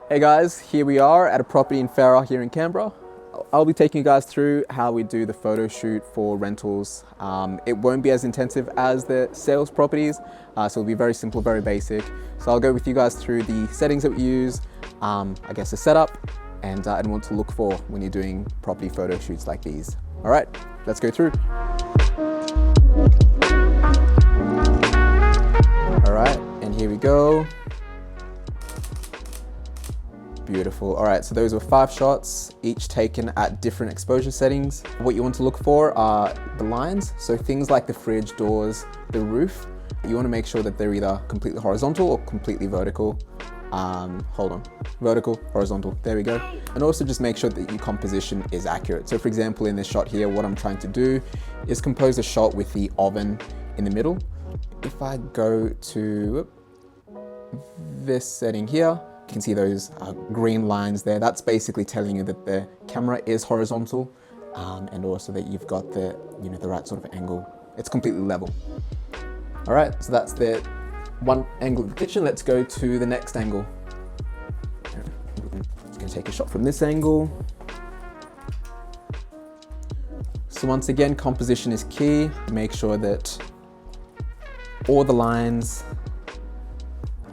Hey guys, here we are at a property in Farrer here in Canberra. I'll be taking you guys through how we do the photo shoot for rentals. It won't be as intensive as the sales properties, so it'll be very simple, very basic. So I'll go with you guys through the settings that we use, I guess the setup, and what to look for when you're doing property photo shoots like these. All right, let's go through. All right, and here we go. Beautiful. All right, so those were 5 shots, each taken at different exposure settings. What you want to look for are the lines. So things like the fridge, doors, the roof. You want to make sure that they're either completely horizontal or completely vertical. Vertical, horizontal, there we go. And also just make sure that your composition is accurate. So for example, in this shot here, what I'm trying to do is compose a shot with the oven in the middle. If I go to this setting here, you can see those green lines there. That's basically telling you that the camera is horizontal and also that you've got the right sort of angle. It's completely level. All right, so that's the one angle of the kitchen. Let's go to the next angle. It's gonna take a shot from this angle. So once again, composition is key. Make sure that all the lines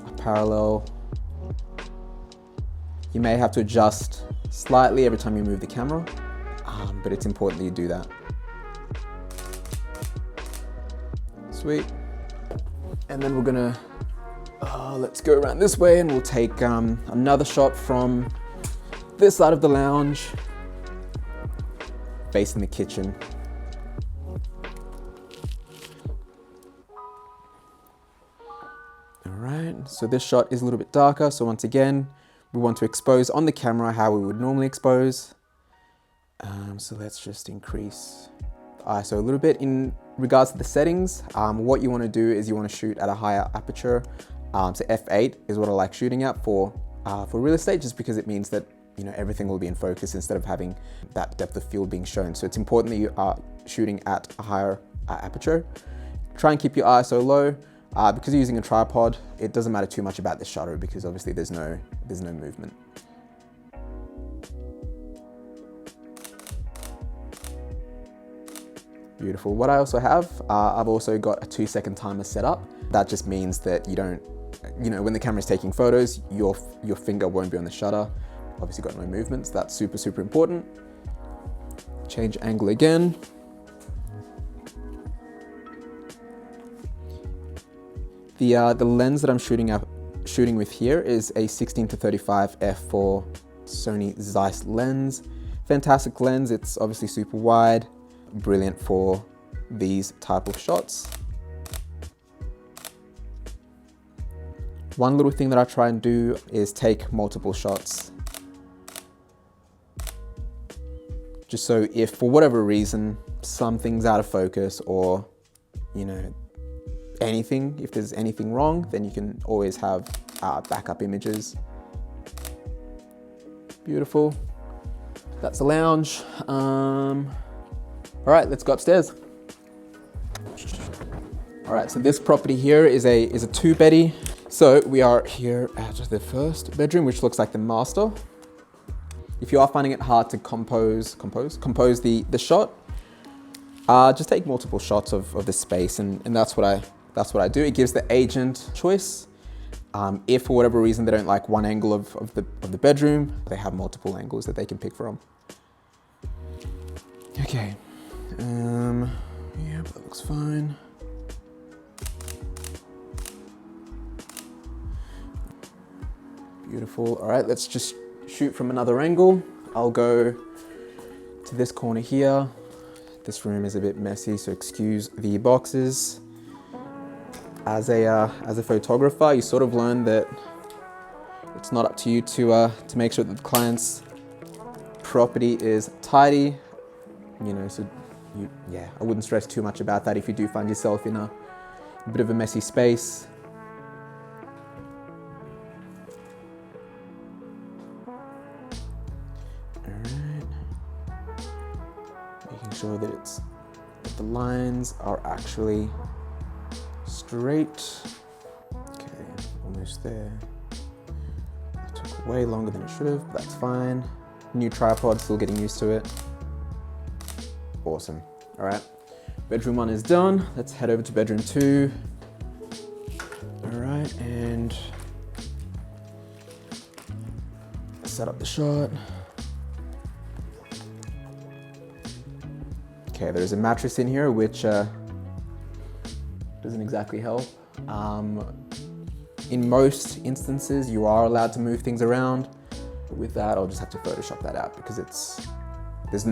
are parallel. You may have to adjust slightly every time you move the camera, but it's important that you do that. Sweet. And then we're gonna, let's go around this way and we'll take another shot from this side of the lounge, facing the kitchen. All right, so this shot is a little bit darker. So once again, we want to expose on the camera how we would normally expose. So let's just increase the ISO a little bit. In regards to the settings, what you want to do is you want to shoot at a higher aperture. So F8 is what I like shooting at for real estate, just because it means that everything will be in focus instead of having that depth of field being shown. So it's important that you are shooting at a higher aperture. Try and keep your ISO low. Because you're using a tripod, it doesn't matter too much about the shutter because obviously there's no movement. Beautiful. What I also have, I've also got a 2-second timer set up. That just means that you don't, when the camera's taking photos, your finger won't be on the shutter. Obviously got no movements. That's super, super important. Change angle again. The lens that I'm shooting with here is a 16-35 F4 Sony Zeiss lens. Fantastic lens. It's obviously super wide, brilliant for these type of shots. One little thing that I try and do is take multiple shots. Just so if for whatever reason something's out of focus or if there's anything wrong, then you can always have backup images. Beautiful. That's the lounge. All right, let's go upstairs. All right, so this property here is a 2-beddy. So we are here at the first bedroom, which looks like the master. If you are finding it hard to compose the shot, just take multiple shots of the space, and that's what I do. It gives the agent choice. If for whatever reason they don't like one angle of the bedroom, they have multiple angles that they can pick from. Okay. Yeah, that looks fine. Beautiful. All right, let's just shoot from another angle. I'll go to this corner here. This room is a bit messy, so excuse the boxes. As a photographer, you sort of learn that it's not up to you to make sure that the client's property is tidy. I wouldn't stress too much about that if you do find yourself in a bit of a messy space. All right, making sure that the lines are actually straight. Okay, almost there. I took way longer than it should have, but that's fine. New tripod, still getting used to it. Awesome. All right, bedroom 1 is done. Let's head over to bedroom 2. All right, and set up the shot. Okay, there's a mattress in here, which doesn't exactly help. In most instances, you are allowed to move things around. But with that, I'll just have to Photoshop that out because there's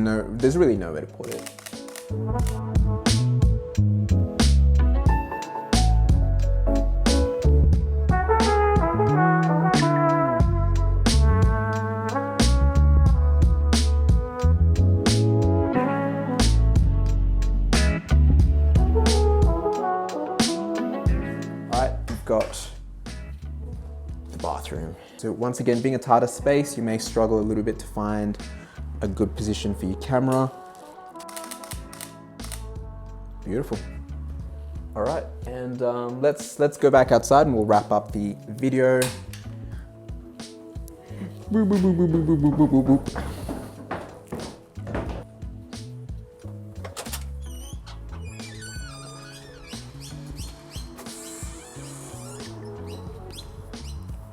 really no way to put it. Got the bathroom. So once again, being a tighter space, you may struggle a little bit to find a good position for your camera. Beautiful. All right, and let's go back outside and we'll wrap up the video. Boop, boop, boop, boop, boop, boop, boop, boop, boop.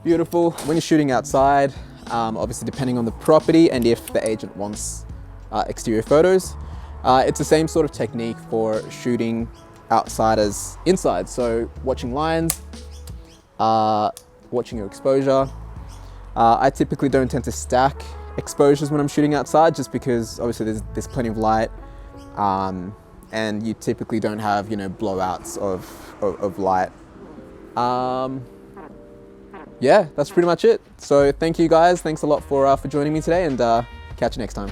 Beautiful. When you're shooting outside, obviously depending on the property and if the agent wants exterior photos, it's the same sort of technique for shooting outside as inside. So watching lines, watching your exposure. I typically don't tend to stack exposures when I'm shooting outside just because obviously there's plenty of light and you typically don't have, blowouts of light. Yeah, that's pretty much it. So thank you guys. Thanks a lot for joining me today, and catch you next time.